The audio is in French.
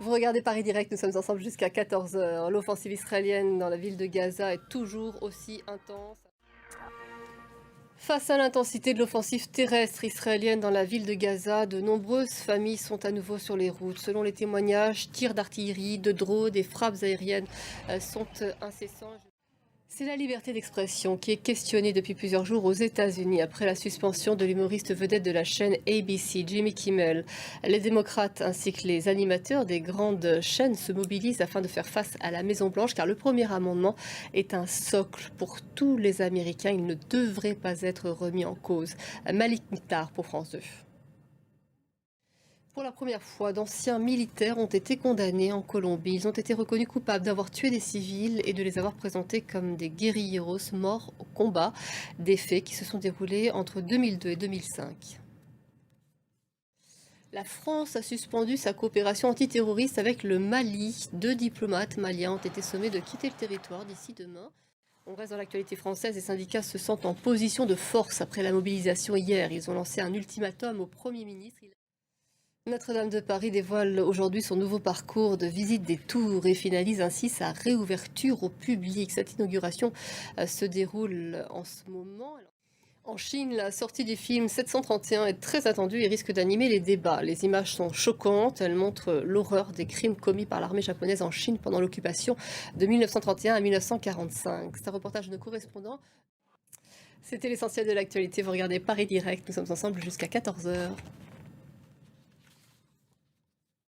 Vous regardez Paris Direct, nous sommes ensemble jusqu'à 14 heures. L'offensive israélienne dans la ville de Gaza est toujours aussi intense. Face à l'intensité de l'offensive terrestre israélienne dans la ville de Gaza, de nombreuses familles sont à nouveau sur les routes. Selon les témoignages, tirs d'artillerie, de drones et frappes aériennes sont incessants. C'est la liberté d'expression qui est questionnée depuis plusieurs jours aux États-Unis après la suspension de l'humoriste vedette de la chaîne ABC, Jimmy Kimmel. Les démocrates ainsi que les animateurs des grandes chaînes se mobilisent afin de faire face à la Maison-Blanche car le premier amendement est un socle pour tous les Américains. Il ne devrait pas être remis en cause. Malik Mittar pour France 2. Pour la première fois, d'anciens militaires ont été condamnés en Colombie. Ils ont été reconnus coupables d'avoir tué des civils et de les avoir présentés comme des guérilleros morts au combat, des faits qui se sont déroulés entre 2002 et 2005. La France a suspendu sa coopération antiterroriste avec le Mali. 2 diplomates maliens ont été sommés de quitter le territoire d'ici demain. On reste dans l'actualité française. Les syndicats se sentent en position de force après la mobilisation hier. Ils ont lancé un ultimatum au Premier ministre. Notre-Dame de Paris dévoile aujourd'hui son nouveau parcours de visite des tours et finalise ainsi sa réouverture au public. Cette inauguration se déroule en ce moment. En Chine, la sortie du film 731 est très attendue et risque d'animer les débats. Les images sont choquantes, elles montrent l'horreur des crimes commis par l'armée japonaise en Chine pendant l'occupation de 1931 à 1945. C'est un reportage de nos correspondants. C'était l'essentiel de l'actualité. Vous regardez Paris Direct, nous sommes ensemble jusqu'à 14 heures.